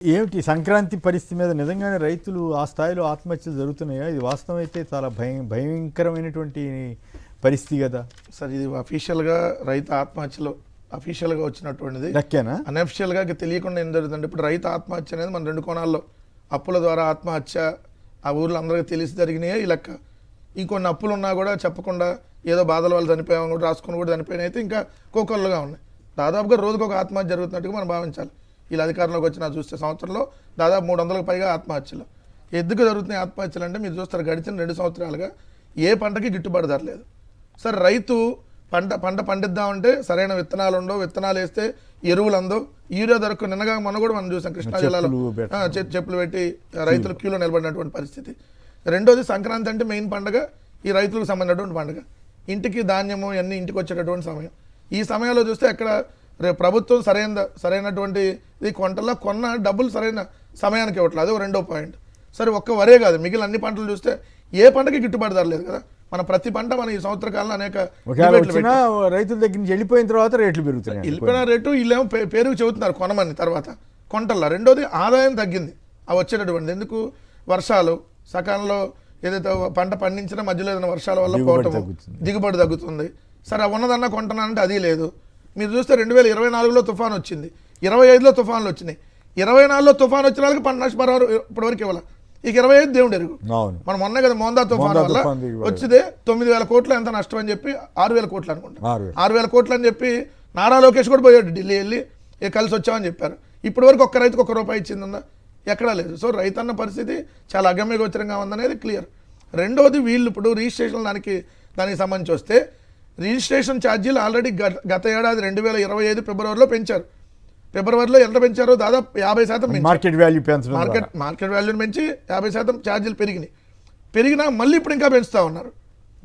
ఏమిటి సంక్రాంతి పరిస్థితి మీద నిజంగానే రైతులు ఆ స్థాయిలో ఆత్మహత్యలు జరుగుతున్నాయా? ఇది వాస్తవం అయితే చాలా భయంకరమైనటువంటి పరిస్థితి కదా సార్. ఇది అఫీషియల్గా రైతు ఆత్మహత్యలు అఫీషియల్గా వచ్చినటువంటిది. లెక్కేనా? అన్అఫీషియల్గా తెలియకుండా ఏం జరుగుతుందంటే, ఇప్పుడు రైతు ఆత్మహత్య అనేది మన రెండు కోణాల్లో, అప్పుల ద్వారా ఆత్మహత్య ఆ ఊర్లో అందరికీ తెలిసి జరిగినాయే ఈ లెక్క. ఇంకొన్ని అప్పులు ఉన్నా కూడా చెప్పకుండా ఏదో బాధల వల్ల చనిపోయామని కూడా రాసుకుని కూడా చనిపోయిన అయితే ఇంకా కోకొల్లుగా ఉన్నాయి. దాదాపుగా రోజుకు ఒక ఆత్మహత్య జరుగుతున్నట్టుగా మనం భావించాలి. వీళ్ళు అధికారంలోకి వచ్చినా చూస్తే సంవత్సరంలో దాదాపు 300కు పైగా ఆత్మహత్యలు. ఎందుకు జరుగుతున్నాయి ఆత్మహత్యలు అంటే, మీరు చూస్తారు గడిచిన 2 సంవత్సరాలుగా ఏ పంటకి గిట్టుబాటు ధర లేదు. సరే, రైతు పంట పండిద్దామంటే సరైన విత్తనాలు ఉండవు, విత్తనాలు వేస్తే ఎరువులు అందో, యూరియా ధరకు నిన్నగా కూడా మనం చూసాం కృష్ణా జిల్లాలో చెప్పులు పెట్టి రైతులు క్యూలో నిలబడినటువంటి పరిస్థితి. రెండోది, సంక్రాంతి అంటే మెయిన్ పండుగ, ఈ రైతులకు సంబంధించినటువంటి పండుగ. ఇంటికి ధాన్యము ఇవన్నీ ఇంటికి వచ్చేటటువంటి సమయం. ఈ సమయంలో చూస్తే ఎక్కడ ప్రభుత్వం సరైనటువంటి ఇది కొంటల్లో కొన్న డబ్బులు సరైన సమయానికి ఇవ్వట్లేదు. అది రెండో పాయింట్. సరే, ఒక్క వరే కాదు, మిగిలిన అన్ని పంటలు చూస్తే ఏ పంటకి గిట్టుబాటు ధర లేదు కదా. మన ప్రతి పంట మన ఈ సంవత్సర కాలంలో అనేక రైతుల దగ్గర నుంచి వెళ్ళిపోయిన తర్వాత రేట్లు పెరుగుతున్నాయి. వెళ్ళిపోయిన రేటు వీళ్ళేమో పేరుకు చెబుతున్నారు కొనమని, తర్వాత కొంటల్లా. రెండోది, ఆదాయం తగ్గింది ఆ వచ్చేటటువంటిది. ఎందుకు? వర్షాలు సకాలంలో ఏదైతే పంట పండించినా మధ్యలో ఏదైనా వర్షాల వల్ల పోవటం, దిగుబడి తగ్గుతుంది. సరే, ఉన్నదన్నా కొంటున్నానంటే అది లేదు. మీరు చూస్తే 2024లో తుఫాన్ వచ్చింది, 25లో తుఫాన్లు వచ్చినాయి. 24లో తుఫాన్ వచ్చిన వాళ్ళకి పంట నష్టపరిహారం ఇప్పటివరకు ఇవ్వాలి. ఇక 25 దేవుడు ఎరుగు. మనం మొన్న కదా మోందా తుఫాన్ వల్ల వచ్చితే 9,000 కోట్లు ఎంత నష్టం అని చెప్పి 6,000 కోట్లు అనుకుంటా, 6,000 కోట్లు అని చెప్పి నారా లోకేష్ కూడా పోయాడు ఢిల్లీ వెళ్ళి కలిసి వచ్చామని చెప్పారు. ఇప్పటి వరకు ఒక్క రైతుకు ₹1 ఇచ్చిందా? ఎక్కడా లేదు. సో రైతన్న పరిస్థితి చాలా అగమ్యగోచరంగా ఉందనేది క్లియర్. రెండోది, వీళ్ళు ఇప్పుడు రిజిస్ట్రేషన్ దానికి సంబంధించి వస్తే, రిజిస్ట్రేషన్ ఛార్జీలు ఆల్రెడీ గత ఏడాది 2025 ఫిబ్రవరిలో పెంచారు. ఫిబ్రవరిలో ఎంత పెంచారో దాదాపు 50% మార్కెట్ వాల్యూ మార్కెట్ వాల్యూని పెంచి 50% ఛార్జీలు పెరిగినా మళ్ళీ ఇప్పుడు ఇంకా పెంచుతా ఉన్నారు.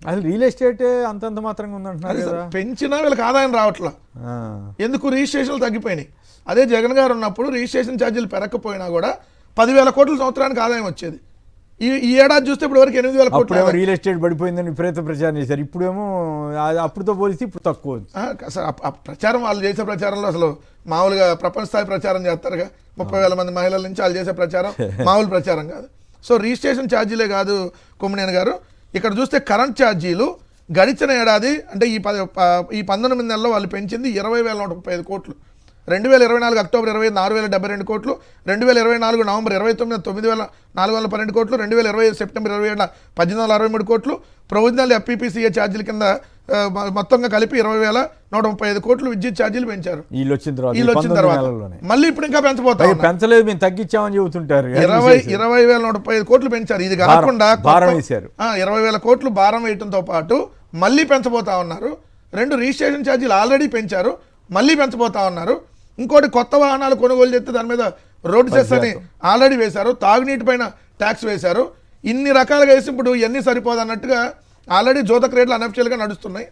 అది రియల్ ఎస్టేట్ అంతంత మాత్రంగా ఉందంటున్నారు. పెంచినా వీళ్ళకి ఆదాయం రావట్లా. ఎందుకు? రిజిస్ట్రేషన్లు తగ్గిపోయినాయి. అదే జగన్ గారు ఉన్నప్పుడు రిజిస్ట్రేషన్ ఛార్జీలు పెరగకపోయినా కూడా 10,000 కోట్ల సంవత్సరానికి ఆదాయం వచ్చేది. ఈ ఏడాది చూస్తే ఇప్పుడు వరకు 8,000 కోట్లు. రియల్ ఎస్టేట్ పడిపోయిందని విపరీత ప్రచారం చేశారు. ఇప్పుడేమో అప్పుడుతో పోలిస్తే ఇప్పుడు తక్కువ. ప్రచారం, వాళ్ళు చేసే ప్రచారంలో అసలు మామూలుగా ప్రపంచ స్థాయి ప్రచారం చేస్తారుగా. 30,000 మంది మహిళల నుంచి వాళ్ళు చేసే ప్రచారం మామూలు ప్రచారం కాదు. సో రిజిస్ట్రేషన్ ఛార్జీలే కాదు కొమ్మినేని గారు, ఇక్కడ చూస్తే కరెంట్ ఛార్జీలు గడిచిన ఏడాది అంటే ఈ 19 నెలల్లో వాళ్ళు పెంచింది 20,135 కోట్లు. 2024 అక్టోబర్ 25 6,072 కోట్లు, 2024 నవంబర్ 29 9,412 కోట్లు, 2025 సెప్టెంబర్ 27 1,863 కోట్లు. ప్రొవిజనల్ FPPCA ఛార్జీల కింద మొత్తంగా కలిపి 20,135 కోట్లు విద్యుత్ ఛార్జీలు పెంచారు. వీళ్ళు వచ్చిన తర్వాత మళ్ళీ ఇప్పుడు ఇంకా పెంచబోతారు. పెంచలేదు, మేము తగ్గించామని చెబుతుంటారు. 20,135 కోట్లు పెంచారు. ఇది కాకుండా 20,000 కోట్లు భారం వేయడంతో పాటు మళ్ళీ పెంచబోతా ఉన్నారు. 2 రిజిస్ట్రేషన్ ఛార్జీలు ఆల్రెడీ పెంచారు, మళ్ళీ పెంచబోతా ఉన్నారు. ఇంకోటి, కొత్త వాహనాలు కొనుగోలు చేస్తే దాని మీద రోడ్ సెస్ అని ఆల్రెడీ వేశారు, తాగునీటి పైన ట్యాక్స్ వేశారు. ఇన్ని రకాలుగా వేసి ఇప్పుడు ఇవన్నీ సరిపోదు అన్నట్టుగా ఆల్రెడీ జోతక రేట్లు అన్అఫీషియల్గా నడుస్తున్నాయి.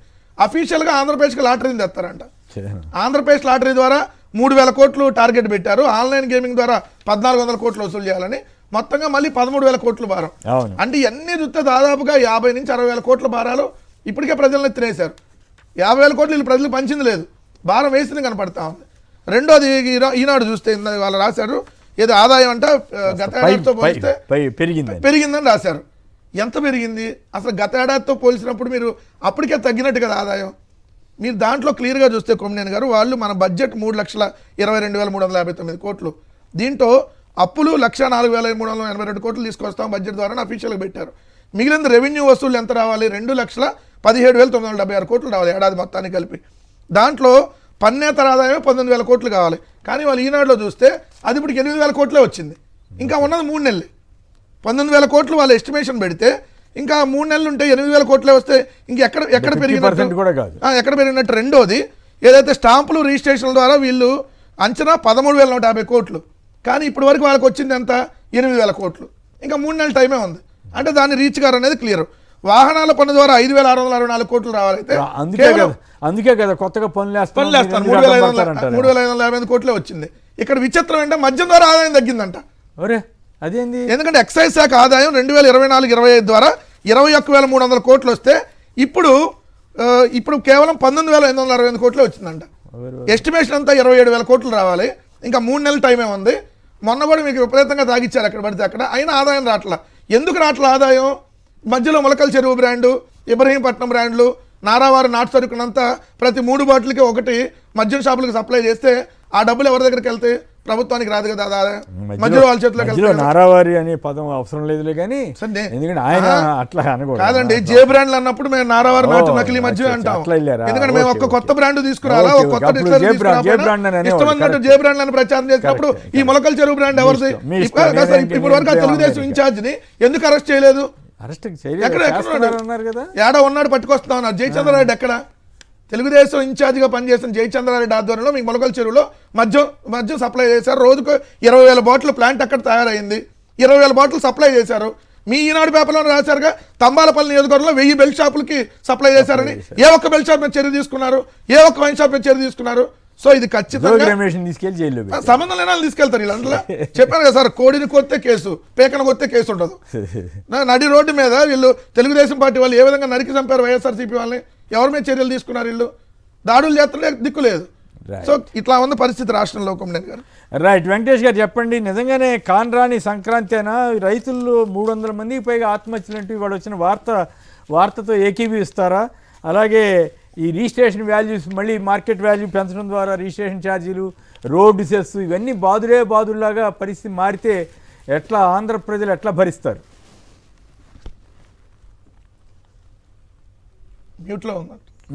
అఫీషియల్గా ఆంధ్రప్రదేశ్కి లాటరీని తెస్తారంట. ఆంధ్రప్రదేశ్ లాటరీ ద్వారా 3,000 కోట్లు టార్గెట్ పెట్టారు. ఆన్లైన్ గేమింగ్ ద్వారా 1,400 కోట్లు వసూలు చేయాలని, మొత్తంగా మళ్ళీ 13,000 కోట్లు భారం. అంటే ఇవన్నీ చూస్తే దాదాపుగా 50 నుంచి 60,000 కోట్ల భారాలు ఇప్పటికే ప్రజలను ఎత్తినేశారు. 50,000 కోట్లు వీళ్ళు ప్రజలకు పంచింది లేదు, భారం వేసింది కనపడతా ఉంది. రెండోది, ఈనాడు చూస్తే వాళ్ళు రాశారు ఏదో ఆదాయం అంట గత ఏడాదితో పోలిస్తే పెరిగిందని రాశారు. ఎంత పెరిగింది అసలు? గత ఏడాదితో పోల్చినప్పుడు మీరు అప్పటికే తగ్గినట్టు కదా ఆదాయం. మీరు దాంట్లో క్లియర్గా చూస్తే కొమ్మినేని గారు, వాళ్ళు మన బడ్జెట్ 3,22,359 కోట్లు, దీంట్లో అప్పులు 1,04,382 కోట్లు తీసుకొస్తాం బడ్జెట్ ద్వారా అఫీషియల్గా పెట్టారు. మిగిలిన రెవెన్యూ వసూళ్లు ఎంత రావాలి? 2,17,976 కోట్లు రావాలి ఏడాది మొత్తానికి కలిపి. దాంట్లో పన్నేతర ఆదాయమే 19,000 కోట్లు కావాలి. కానీ వాళ్ళు ఈనాడులో చూస్తే అది ఇప్పుడు 8,000 కోట్లే వచ్చింది. ఇంకా ఉన్నది 3 నెలలు. 19,000 కోట్లు వాళ్ళు ఎస్టిమేషన్ పెడితే ఇంకా 3 నెలలు ఉంటే 8,000 కోట్లే వస్తే ఎక్కడ పెరిగినట్టు. రెండోది, ఏదైతే స్టాంపులు రిజిస్ట్రేషన్ల ద్వారా వీళ్ళు అంచనా 13,150 కోట్లు, కానీ ఇప్పటి వరకు వాళ్ళకి వచ్చింది ఎంత? 8,000 కోట్లు. ఇంకా 3 నెలల టైమే ఉంది. అంటే దాన్ని రీచ్ గారు అనేది క్లియర్. వాహనాల పన్ను ద్వారా 5,664 కోట్లు రావాలైతే అందుకే కదా కొత్తగా పనులు వేస్తాను 3,558 కోట్లే వచ్చింది. ఇక్కడ విచిత్రం ఏంటంటే మద్యం ద్వారా ఆదాయం తగ్గిందంట. అదేంది? ఎందుకంటే ఎక్సైజ్ శాఖ ఆదాయం 2024-25 ద్వారా 21,300 కోట్లు వస్తే ఇప్పుడు కేవలం 19,868 కోట్లే వచ్చిందంట. ఎస్టిమేషన్ అంతా 27,000 కోట్లు రావాలి. ఇంకా 3 నెలల టైమే ఉంది. మొన్న కూడా మీకు విపరీతంగా తాగిచ్చారు అక్కడ పడితే అక్కడ, అయినా ఆదాయం రావట్లా. ఎందుకు రావట్లా ఆదాయం? మధ్యలో మొలకల చెరువు బ్రాండు, ఇబ్రహీంపట్నం బ్రాండ్లు, నారావారి నాటు సరుకునంతా ప్రతి 3 బాటిల్కి ఒకటి మద్యం షాపులకు సప్లై చేస్తే ఆ డబ్బులు ఎవరి దగ్గరికి వెళ్తాయి? ప్రభుత్వానికి రాదు కదా ఆదాయం, మధ్యలో వాళ్ళ చేతిలోకి వెళ్తాయి. నారావారి అనే పదం అవసరం లేదులే కానీ, ఎందుకంటే ఆయన అట్లా అనకూడదు. కాదండి, జే బ్రాండ్లు అన్నప్పుడు మేము నారావారి నాటు నకిలీ మద్యం అంటాం. ఎందుకంటే మేము ఒక్క కొత్త బ్రాండ్ తీసుకురాలా, ఒక కొత్త డిస్టరీ ఇష్టమన్నట్టు జే బ్రాండ్ అని ప్రచారం చేసినప్పుడు ఈ మొలకల చెరువు బ్రాండ్ ఎవరిది? ఇప్పుడు వరకు తెలుగుదేశం ఇన్ఛార్జ్ ని ఎందుకు అరెస్ట్ చేయలేదు? ఏడా ఉన్నాడు పట్టుకొస్తా ఉన్నారు. జయచంద్రారెడ్డి ఎక్కడ? తెలుగుదేశం ఇన్ఛార్జిగా పనిచేసిన జయచంద్రారెడ్డి ఆధ్వర్యంలో మీకు మొలకల చెరువులో మద్యం సప్లై చేశారు. రోజుకు 20,000 బాటిల్ ప్లాంట్ అక్కడ తయారైంది. 20,000 బాటిల్ సప్లై చేశారు. మీ ఈనాడు పేపర్లో రాశారుగా, తంబాలపల్లి నియోజకవర్గంలో 1000 బెల్ట్ షాపులకి సప్లై చేశారని. ఏ ఒక్క బెల్ట్ షాప్ మీద చర్య తీసుకున్నారు? ఏ ఒక్క వైన్ షాప్ మీద చర్య తీసుకున్నారు? సో ఇది ఖచ్చితంగా సంబంధం లేని వాళ్ళు తీసుకెళ్తారు వీళ్ళంతా. చెప్పాను కదా సార్, కోడిని కొత్తే కేసు, పేకను కొత్తే కేసు ఉండదు. నడి రోడ్డు మీద వీళ్ళు తెలుగుదేశం పార్టీ వాళ్ళు ఏ విధంగా నరికి చంపారు వైఎస్ఆర్సీపీ వాళ్ళని, ఎవరి మీద చర్యలు తీసుకున్నారు? వీళ్ళు దాడులు చేస్తుంటే దిక్కులేదు. సో ఇట్లా ఉంది పరిస్థితి రాష్ట్రంలో. కొమ్మనేని గారు రైట్. వెంకటేష్ గారు చెప్పండి, నిజంగానే కాన్రాని సంక్రాంతి అయినా రైతులు 300 మందికి పైగా ఆత్మహత్యలు అంటూ ఇవాడు వచ్చిన వార్తతో ఏకీభవిస్తారా? అలాగే ఈ రిజిస్ట్రేషన్ వాల్యూస్ మళ్ళీ మార్కెట్ వాల్యూ పెంచడం ద్వారా రిజిస్ట్రేషన్ ఛార్జీలు, రోడ్డు సెస్ ఇవన్నీ బాదుల్లాగా పరిస్థితి మారితే ఎట్లా ఆంధ్ర ప్రజలు ఎట్లా భరిస్తారు?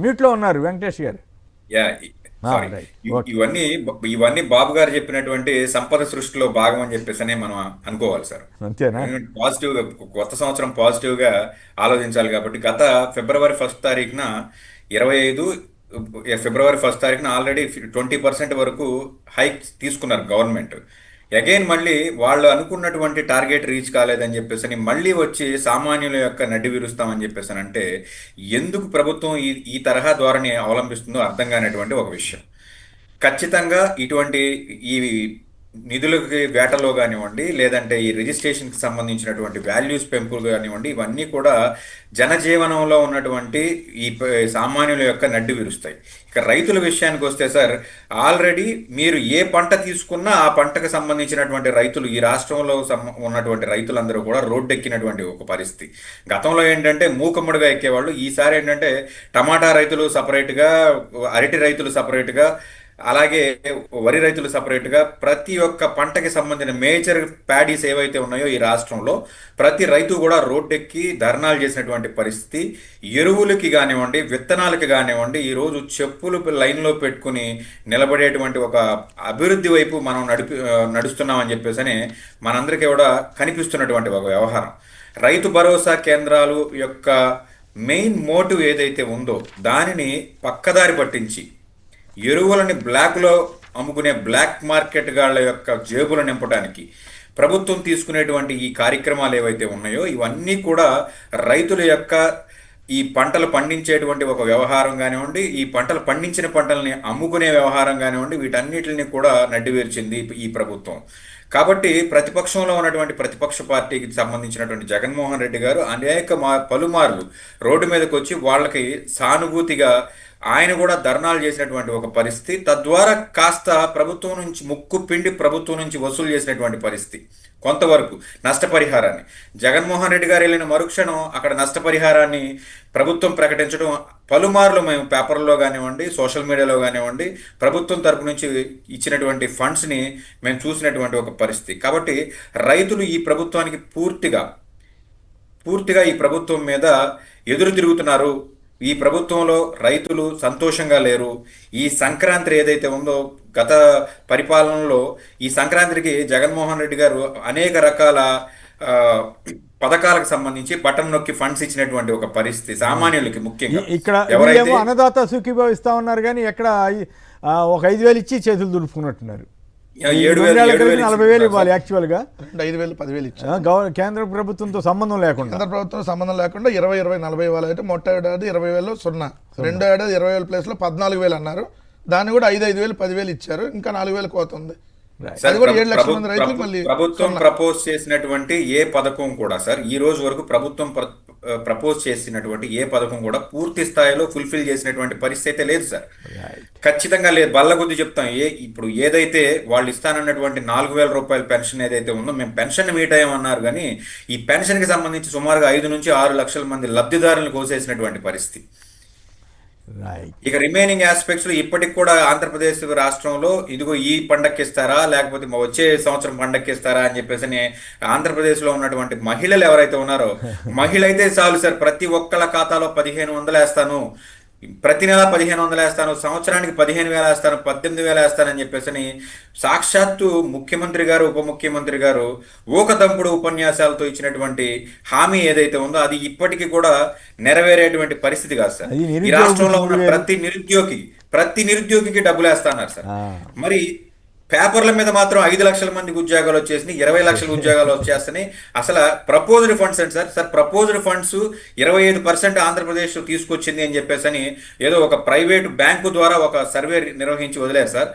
మ్యూట్లో ఉన్నారు వెంకటేష్ గారు. ఇవన్నీ బాబు గారు చెప్పినటువంటి సంపద సృష్టిలో భాగం అని చెప్పేసి మనం అనుకోవాలి సార్. అంతేనా? పాజిటివ్ గా కొత్త సంవత్సరం పాజిటివ్ గా ఆలోచించాలి. కాబట్టి గత ఫిబ్రవరి 1 తారీఖున 25 ఫిబ్రవరి 1 తారీఖున ఆల్రెడీ 20% వరకు హైక్ తీసుకున్నారు గవర్నమెంట్. అగైన్ మళ్ళీ వాళ్ళు అనుకున్నటువంటి టార్గెట్ రీచ్ కాలేదని చెప్పేసి మళ్ళీ వచ్చి సామాన్యుల యొక్క నడ్డి విరుస్తామని చెప్పేసి అంటే ఎందుకు ప్రభుత్వం ఈ తరహా ధోరణి అవలంబిస్తుందో అర్థం కానటువంటి ఒక విషయం. ఖచ్చితంగా ఇటువంటి ఈ నిధులకి వేటలో కానివ్వండి, లేదంటే ఈ రిజిస్ట్రేషన్కి సంబంధించినటువంటి వాల్యూస్ పెంపులు కానివ్వండి, ఇవన్నీ కూడా జనజీవనంలో ఉన్నటువంటి ఈ సామాన్యుల యొక్క నడ్డి విరుస్తాయి. ఇక రైతుల విషయానికి వస్తే సార్, ఆల్రెడీ మీరు ఏ పంట తీసుకున్నా ఆ పంటకు సంబంధించినటువంటి రైతులు ఈ రాష్ట్రంలో ఉన్నటువంటి రైతులందరూ కూడా రోడ్డెక్కినటువంటి ఒక పరిస్థితి. గతంలో ఏంటంటే మూకమ్ముడుగా ఎక్కేవాళ్ళు, ఈసారి ఏంటంటే టమాటా రైతులు సపరేట్గా, అరటి రైతులు సపరేట్గా, అలాగే వరి రైతులు సపరేట్గా ప్రతి ఒక్క పంటకి సంబంధించిన మేజర్ ప్యాడీస్ ఏవైతే ఉన్నాయో ఈ రాష్ట్రంలో ప్రతి రైతు కూడా రోడ్డెక్కి ధర్నాలు చేసినటువంటి పరిస్థితి. ఎరువులకి కానివ్వండి, విత్తనాలకి కానివ్వండి, ఈరోజు చెప్పులు లైన్లో పెట్టుకుని నిలబడేటువంటి ఒక అభివృద్ధి వైపు మనం నడుస్తున్నామని చెప్పేసి మనందరికీ కూడా కనిపిస్తున్నటువంటి ఒక వ్యవహారం. రైతు భరోసా కేంద్రాలు యొక్క మెయిన్ మోటివ్ ఏదైతే ఉందో దానిని పక్కదారి పట్టించి ఎరువులని బ్లాక్లో అమ్ముకునే బ్లాక్ మార్కెట్ గాళ్ల యొక్క జేబులు నింపడానికి ప్రభుత్వం తీసుకునేటువంటి ఈ కార్యక్రమాలు ఏవైతే ఉన్నాయో ఇవన్నీ కూడా రైతుల యొక్క ఈ పంటలు పండించేటువంటి ఒక వ్యవహారం కానివ్వండి, ఈ పంటలు పండించిన పంటల్ని అమ్ముకునే వ్యవహారం కానివ్వండి, వీటన్నిటిని కూడా నడ్డివేర్చింది ఈ ప్రభుత్వం. కాబట్టి ప్రతిపక్షంలో ఉన్నటువంటి ప్రతిపక్ష పార్టీకి సంబంధించినటువంటి జగన్మోహన్ రెడ్డి గారు పలుమార్లు రోడ్డు మీదకి వచ్చి వాళ్ళకి సానుభూతిగా ఆయన కూడా ధర్నాలు చేసినటువంటి ఒక పరిస్థితి, తద్వారా కాస్త ప్రభుత్వం నుంచి ముక్కు పిండి ప్రభుత్వం నుంచి వసూలు చేసినటువంటి పరిస్థితి. కొంతవరకు నష్టపరిహారాన్ని జగన్మోహన్ రెడ్డి గారు వెళ్ళిన మరుక్షణం అక్కడ నష్టపరిహారాన్ని ప్రభుత్వం ప్రకటించడం పలుమార్లు మేము పేపర్లో కానివ్వండి, సోషల్ మీడియాలో కానివ్వండి ప్రభుత్వం తరపు నుంచి ఇచ్చినటువంటి ఫండ్స్ని మేము చూసినటువంటి ఒక పరిస్థితి. కాబట్టి రైతులు ఈ ప్రభుత్వానికి పూర్తిగా ఈ ప్రభుత్వం మీద ఎదురు తిరుగుతున్నారు. ఈ ప్రభుత్వంలో రైతులు సంతోషంగా లేరు. ఈ సంక్రాంతి ఏదైతే ఉందో గత పరిపాలనలో ఈ సంక్రాంతికి జగన్మోహన్ రెడ్డి గారు అనేక రకాల పథకాలకు సంబంధించి బటన్ నొక్కి ఫండ్స్ ఇచ్చినటువంటి ఒక పరిస్థితి సామాన్యులకి ముఖ్యంగా. ఇక్కడ ఎవరైతే అన్నదాత సుఖీభావ ఇస్తా ఉన్నారు కానీ ఎక్కడ ఒక 5,000 ఇచ్చి చేతులు దులుపుకున్నట్టున్నారు. 40,000 ఇవ్వాలి యాక్చువల్గా, 5,000 10,000 ఇచ్చారు కేంద్ర ప్రభుత్వంతో సంబంధం లేకుండా. కేంద్ర ప్రభుత్వం సంబంధం లేకుండా 20, 20, 40 ఇవ్వాలి. అయితే మొట్ట ఏడాది 20,000 0, రెండో ఏడాది 20,000 ప్లేస్లో 14,000 అన్నారు. దాన్ని కూడా 5,000 10,000 ఇచ్చారు. ఇంకా 4,000 కోత ఉంది. ప్రభుత్వం ప్రపోజ్ చేసినటువంటి ఏ పథకం కూడా సార్ ఈ రోజు వరకు ప్రభుత్వం ప్రపోజ్ చేసినటువంటి ఏ పథకం కూడా పూర్తి స్థాయిలో ఫుల్ఫిల్ చేసినటువంటి పరిస్థితి అయితే లేదు సార్. ఖచ్చితంగా లేదు. బల్ల కొద్ది చెప్తాం. ఇప్పుడు ఏదైతే వాళ్ళు ఇస్తానన్నటువంటి 4,000 రూపాయల పెన్షన్ ఏదైతే ఉందో, మేము పెన్షన్ మీట్ అయ్యామన్నారు, కానీ ఈ పెన్షన్కి సంబంధించి సుమారుగా 5 నుంచి 6 లక్షల మంది లబ్ధిదారులను కోసేసినటువంటి పరిస్థితి. ఇక రిమైనింగ్ ఆస్పెక్ట్స్ లో ఇప్పటికి కూడా ఆంధ్రప్రదేశ్ రాష్ట్రంలో ఇదిగో ఈ పండక్కి ఇస్తారా, లేకపోతే వచ్చే సంవత్సరం పండక్కి ఇస్తారా అని చెప్పేసి ఆంధ్రప్రదేశ్ లో ఉన్నటువంటి మహిళలు ఎవరైతే ఉన్నారో, మహిళ అయితే చాలు సార్, ప్రతి ఒక్కళ్ళ ఖాతాలో 1,500 వేస్తాను, ప్రతి నెల 1,500 వేస్తాను, సంవత్సరానికి 15,000 వేస్తాను, 18,000 వేస్తానని చెప్పేసి సాక్షాత్తు ముఖ్యమంత్రి గారు, ఉప ముఖ్యమంత్రి గారు ఊకదంపుడు ఉపన్యాసాలతో ఇచ్చినటువంటి హామీ ఏదైతే ఉందో అది ఇప్పటికీ కూడా నెరవేరేటువంటి పరిస్థితి కాదు సార్. ఈ రాష్ట్రంలో ఉన్న ప్రతి నిరుద్యోగికి డబ్బులు వేస్తున్నారు సార్. మరి పేపర్ల మీద మాత్రం 5 లక్షల మందికి ఉద్యోగాలు వచ్చేసినాయి, 20 లక్షల ఉద్యోగాలు వచ్చేస్తున్నాయి. అసలు ప్రపోజ్డ్ ఫండ్స్ అంటే సార్ ప్రపోజ్డ్ ఫండ్స్ 25% ఆంధ్రప్రదేశ్ తీసుకొచ్చింది అని చెప్పేసి ఏదో ఒక ప్రైవేట్ బ్యాంకు ద్వారా ఒక సర్వే నిర్వహించి వదిలేరు సార్.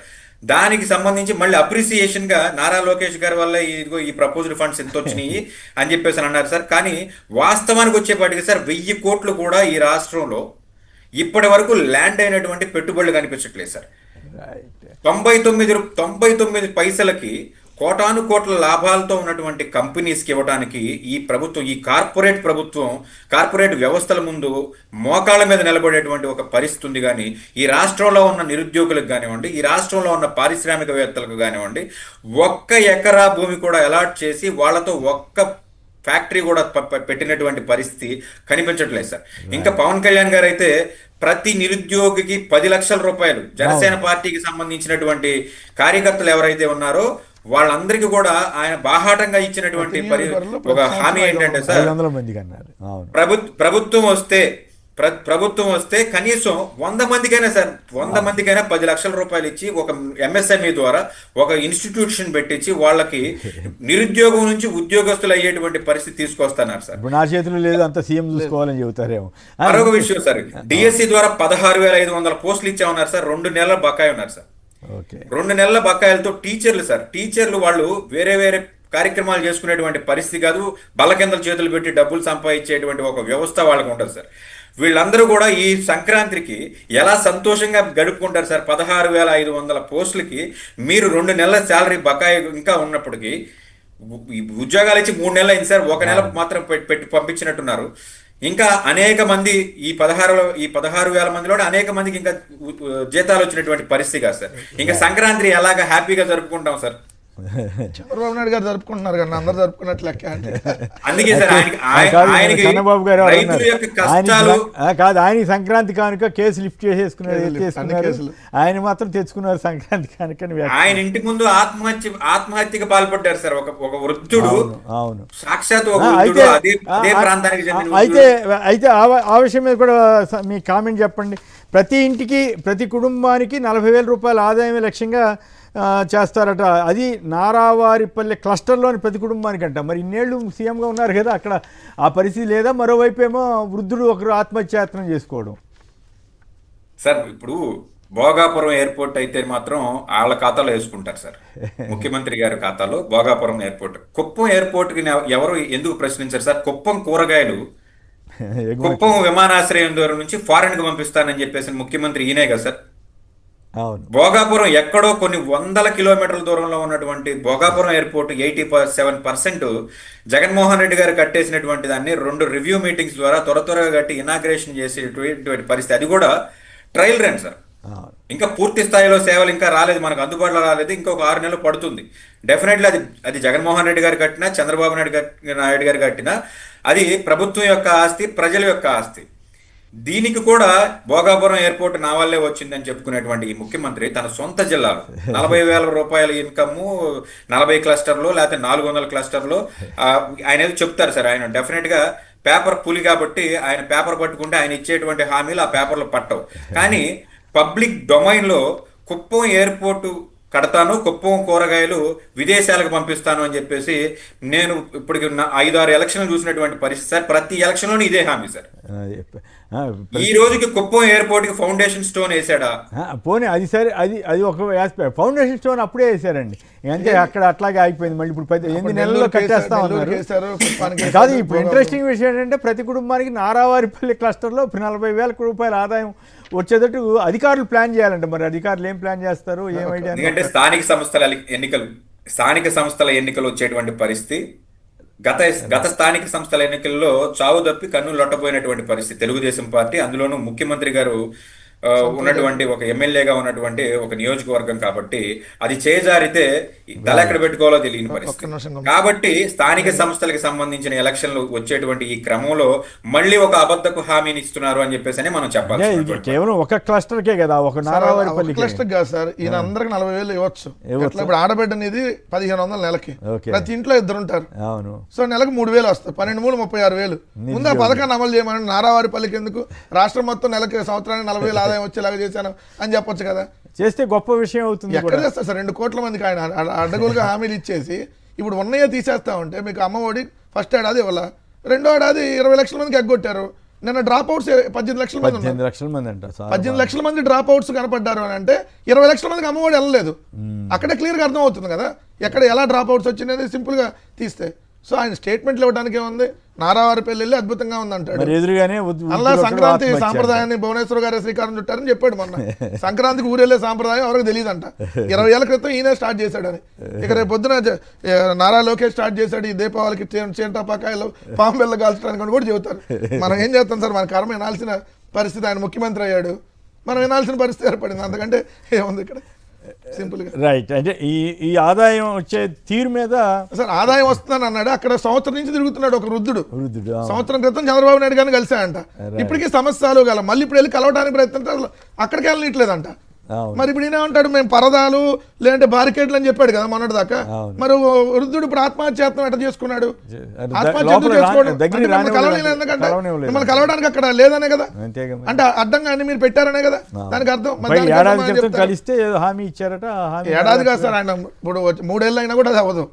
దానికి సంబంధించి మళ్ళీ అప్రిసియేషన్ గా నారా లోకేష్ గారి వల్ల ఇదిగో ఈ ప్రపోజ్డ్ ఫండ్స్ ఎంత వచ్చినాయి అని చెప్పేసి అన్నారు సార్. కానీ వాస్తవానికి వచ్చేపాటికి సార్ 1,000 కోట్లు కూడా ఈ రాష్ట్రంలో ఇప్పటి వరకు ల్యాండ్ అయినటువంటి పెట్టుబడులు కనిపించట్లేదు సార్. 99 పైసలకి కోటాను కోట్ల లాభాలతో ఉన్నటువంటి కంపెనీస్కి ఇవ్వడానికి ఈ ప్రభుత్వం, ఈ కార్పొరేట్ వ్యవస్థల ముందు మోకాళ్ళ మీద నిలబడేటువంటి ఒక పరిస్థితి ఉంది. కానీ ఈ రాష్ట్రంలో ఉన్న నిరుద్యోగులకు కానివ్వండి, ఈ రాష్ట్రంలో ఉన్న పారిశ్రామికవేత్తలకు కానివ్వండి, 1 ఎకరా భూమి కూడా అలాట్ చేసి వాళ్ళతో ఒక్క ఫ్యాక్టరీ కూడా పెట్టినటువంటి పరిస్థితి కనిపించట్లేదు సార్. ఇంకా పవన్ కళ్యాణ్ గారు అయితే ప్రతి నిరుద్యోగికి 10 లక్షల రూపాయలు, జనసేన పార్టీకి సంబంధించినటువంటి కార్యకర్తలు ఎవరైతే ఉన్నారో వాళ్ళందరికీ కూడా ఆయన బాహాటంగా ఇచ్చినటువంటి ఒక హామీ ఏంటంటే సార్, ప్రభుత్వం వస్తే కనీసం 100 మందికైనా సార్, 100 మందికైనా 10 లక్షల రూపాయలు ఇచ్చి ఒక ఎంఎస్ఎంఈ ద్వారా ఒక ఇన్స్టిట్యూషన్ పెట్టించి వాళ్ళకి నిరుద్యోగం నుంచి ఉద్యోగస్తులు అయ్యేటువంటి పరిస్థితి తీసుకొస్తున్నారు సార్. నా చేతులు లేదు, అంత సీఎం చూసుకోవాలని చెబుతారేమో. మరొక విషయం సార్, డిఎస్సి ద్వారా 16,500 పోస్టులు ఇచ్చామన్నారు సార్. 2 నెలల బకాయి ఉన్నారు సార్. 2 నెలల బకాయిలతో టీచర్లు వాళ్ళు వేరే కార్యక్రమాలు చేసుకునేటువంటి పరిస్థితి కాదు, బల్లకిందల చేతులు పెట్టి డబ్బులు సంపాదించేటువంటి ఒక వ్యవస్థ వాళ్ళకు ఉంటుంది సార్. వీళ్ళందరూ కూడా ఈ సంక్రాంతికి ఎలా సంతోషంగా గడుపుకుంటారు సార్? 16,500 పోస్టులకి మీరు 2 నెలల శాలరీ బకాయి ఇంకా ఉన్నప్పటికీ ఉద్యోగాలు ఇచ్చి 3 నెలలు అయింది సార్, 1 నెల మాత్రం పెట్టి పంపించినట్టున్నారు. ఇంకా అనేక మంది ఈ 16,000 మందిలో అనేక మందికి ఇంకా జీతాలు వచ్చినటువంటి పరిస్థితి కాదు సార్. ఇంకా సంక్రాంతి ఎలాగ హ్యాపీగా జరుపుకుంటాం సార్? చంద్రబాబు నాయుడు గారు జరుపుకుంటున్నారు కానీ అందరు జరుపుకున్నట్లు లెక్క. అందుకే సార్ చంద్రబాబు గారు కాదు, ఆయన సంక్రాంతి కానుక కేసు లిఫ్ట్ చేసేసుకున్నారు, ఆయన మాత్రం తెచ్చుకున్నారు సంక్రాంతి కానుక. ఆయన ఇంటి ముందు ఆత్మహత్యకు పాల్పడ్డారు సార్ ఒక వృద్ధుడు. అవును, సాక్షాత్ అదే ప్రాంతానికి చెందిన. అయితే ఆ విషయం మీద కూడా మీ కామెంట్ చెప్పండి. ప్రతి ఇంటికి, ప్రతి కుటుంబానికి 40,000 రూపాయల ఆదాయమే లక్ష్యంగా చేస్తారట. అది నారావారిపల్లె క్లస్టర్లోని ప్రతి కుటుంబానికి అంట. మరి ఇన్నేళ్ళు సీఎంగా ఉన్నారు కదా, అక్కడ ఆ పరిస్థితి లేదా? మరోవైపు ఏమో వృద్ధుడు ఒకరు ఆత్మహత్యాయత్నం చేసుకోవడం. సార్ ఇప్పుడు భోగాపురం ఎయిర్పోర్ట్ అయితే మాత్రం వాళ్ళ ఖాతాలో వేసుకుంటారు సార్, ముఖ్యమంత్రి గారి ఖాతాలో భోగాపురం ఎయిర్పోర్ట్. కుప్పం ఎయిర్పోర్ట్కి ఎవరు ఎందుకు ప్రశ్నించారు సార్? కుప్పం కూరగాయలు కుప్పం విమానాశ్రయం ద్వారా నుంచి ఫారెన్ కి పంపిస్తానని చెప్పేసి ముఖ్యమంత్రి ఈయనే కదా సార్. భోగాపురం ఎక్కడో కొన్ని 100 కిలోమీటర్ల దూరంలో ఉన్నటువంటి భోగాపురం ఎయిర్పోర్ట్ 87% జగన్మోహన్ రెడ్డి గారు కట్టేసినటువంటి దాన్ని 2 రివ్యూ మీటింగ్స్ ద్వారా త్వరగా కట్టి ఇనాగ్రేషన్ చేసేటువంటి పరిస్థితి. అది కూడా ట్రయల్ రన్ సార్. ఇంకా పూర్తి స్థాయిలో సేవలు ఇంకా రాలేదు, మనకు అందుబాటులో రాలేదు. ఇంకొక 6 నెలలు పడుతుంది. డెఫినెట్లీ అది జగన్మోహన్ రెడ్డి గారు కట్టినా, చంద్రబాబు నాయుడు గారు కట్టినా అది ప్రభుత్వం యొక్క ఆస్తి, ప్రజల యొక్క ఆస్తి. దీనికి కూడా భోగాపురం ఎయిర్పోర్ట్ నా వల్లే వచ్చిందని చెప్పుకునేటువంటి ఈ ముఖ్యమంత్రి తన సొంత జిల్లాలో 40,000 రూపాయల ఇన్కమ్ 40 క్లస్టర్లో లేకపోతే 400 క్లస్టర్లో ఆయన ఏదో చెప్తారు సార్. ఆయన డెఫినెట్ గా పేపర్ పులి కాబట్టి ఆయన పేపర్ పట్టుకుంటే ఆయన ఇచ్చేటువంటి హామీలు ఆ పేపర్లో పట్టవు. కానీ పబ్లిక్ డొమైన్లో కుప్పం ఎయిర్పోర్టు కడతాను, కుప్పం కూరగాయలు విదేశాలకు పంపిస్తాను అని చెప్పేసి నేను ఇప్పటికి 5-6 ఎలక్షన్లు చూసినటువంటి పరిస్థితి సార్. ప్రతి ఎలక్షన్లోనూ ఇదే హామీ సార్. ఈ రోజుకి కుప్పం ఎయిర్పోర్ట్ కి ఫౌండేషన్ స్టోన్ వేసాడా? పోనీ అది సరే, అది ఒక ఆస్పెక్ట్. ఫౌండేషన్ స్టోన్ అప్పుడే వేసారండి, అంటే అక్కడ అట్లాగే ఆగిపోయింది. మళ్ళీ ఇప్పుడు 8 నెలల్లో కట్టేస్తా ఉన్నారు. కాదు, ఇప్పుడు ఇంట్రెస్టింగ్ విషయం ఏంటంటే ప్రతి కుటుంబానికి నారావారిపల్లి క్లస్టర్లో 40,000 రూపాయల ఆదాయం వచ్చేటట్టు అధికారులు ప్లాన్ చేయాలంట. మరి అధికారులు ఏం ప్లాన్ చేస్తారు, ఏం ఐడియా? ఎందుకంటే స్థానిక సంస్థల ఎన్నికలు వచ్చేటువంటి పరిస్థితి, గత స్థానిక సంస్థల ఎన్నికల్లో చావు తప్పి కన్ను లొట్టపోయినటువంటి పరిస్థితి తెలుగుదేశం పార్టీ, అందులోనూ ముఖ్యమంత్రి గారు ఉన్నటువంటి ఒక ఎమ్మెల్యేగా ఉన్నటువంటి ఒక నియోజకవర్గం కాబట్టి అది చేజారితే తల ఎక్కడ పెట్టుకోవాలో తెలియని పరిస్థితి. కాబట్టి స్థానిక సంస్థలకు సంబంధించిన ఎలక్షన్లు వచ్చేటువంటి ఈ క్రమంలో మళ్ళీ ఒక అబద్ధపు హామీని ఇస్తున్నారు అని చెప్పేసి మనం చెప్పాలి. కేవలం ఒక క్లస్టర్కే కదా, ఒక నారావారిపల్లి క్లస్టర్ కాదు సార్. ఈయన అందరికి 40,000 ఇవ్వచ్చు. ఇప్పుడు ఆడబిడ్డ అనేది 1,500 నెలకి, ప్రతి ఇంట్లో 2 ఉంటారు. అవును. సో నెలకు 3,000 వస్తాయి, 12 36,000. ముందు ఆ పథకాన్ని అమలు చేయమని, నారావారిపల్లికి ఎందుకు, రాష్ట్రం మొత్తం నెలకి సంవత్సరానికి 40,000 ఆదాయం వచ్చేలాగా చేశాను అని చెప్పొచ్చు కదా. చేస్తే గొప్ప విషయం అవుతుంది. ఎక్కడ చేస్తారు సార్? 2 కోట్ల మందికి ఆయన అడ్డగోలుగా హామీలు ఇచ్చేసి ఇప్పుడు ఉన్నయే తీసేస్తా ఉంటే, మీకు అమ్మఒడి ఫస్ట్ ఏడాది ఇవ్వాల, 2వ ఏడాది 20 లక్షల మందికి ఎగ్గొట్టారు. నిన్న డ్రాప్ అవుట్స్ 18 లక్షల మంది 18 లక్షల మంది డ్రాప్ అవుట్స్ కనపడ్డారు అని అంటే 20 లక్షల మందికి అమ్మఒడి వెళ్ళలేదు. అక్కడే క్లియర్గా అర్థం అవుతుంది కదా ఎక్కడ ఎలా డ్రాప్ అవుట్స్ వచ్చినది సింపుల్గా తీస్తే. సో ఆయన స్టేట్మెంట్లు ఇవ్వడానికి ఏముంది, నారావారిపల్లి వెళ్ళి అద్భుతంగా ఉందంటాడు. అలా సంక్రాంతి సాంప్రదాయాన్ని భువనేశ్వర్ గారే శ్రీకారం చుట్టారని చెప్పాడు మొన్న. సంక్రాంతికి ఊరెళ్ళే సాంప్రదాయం ఎవరికి తెలియదంట. 20 ఏళ్ల క్రితం ఈయన స్టార్ట్ చేశాడని. ఇక రేపు పొద్దున నారా లోకేష్ స్టార్ట్ చేశాడు ఈ దీపావళికి చేంటపాకాయలు పాము బెల్ల కాల్చడానికి కూడా చెబుతారు. మనం ఏం చేస్తాం సార్, మన కర్మ వినాల్సిన పరిస్థితి. ఆయన ముఖ్యమంత్రి అయ్యాడు, మనం వినాల్సిన పరిస్థితి ఏర్పడింది. అంతకంటే ఏముంది ఇక్కడ, సింపుల్గా. రైట్. అంటే ఈ ఆదాయం వచ్చే తీరు మీద సార్ ఆదాయం వస్తుందని అన్నాడు. అక్కడ సంవత్సరం నుంచి తిరుగుతున్నాడు ఒక వృద్ధుడు. సంవత్సరం క్రితం చంద్రబాబు నాయుడు గారిని కలిశాడంట. ఇప్పటికీ సమస్యలు గల మళ్ళీ ఇప్పుడు వెళ్ళి కలవడానికి ప్రయత్నం అక్కడికి వెళ్ళట్లేదంట. మరి ఇప్పుడు ఈయనేమంటాడు, మేము పరదాలు లేదంటే బారికేడ్లు అని చెప్పాడు కదా మొన్నటి దాకా. మరి వృద్ధుడు ఇప్పుడు ఆత్మహత్య ఎట్లా చేసుకున్నాడు? మిమ్మల్ని కలవడానికి అక్కడ లేదనే కదా, అంటే అర్థంగా అన్ని మీరు పెట్టారనే కదా దానికి అర్థం. కలిస్తే హామీ ఇచ్చారట. ఏడాది కాదు సార్, ఆయన ఇప్పుడు 3 ఏళ్ళు అయినా కూడా అది అవ్వదు.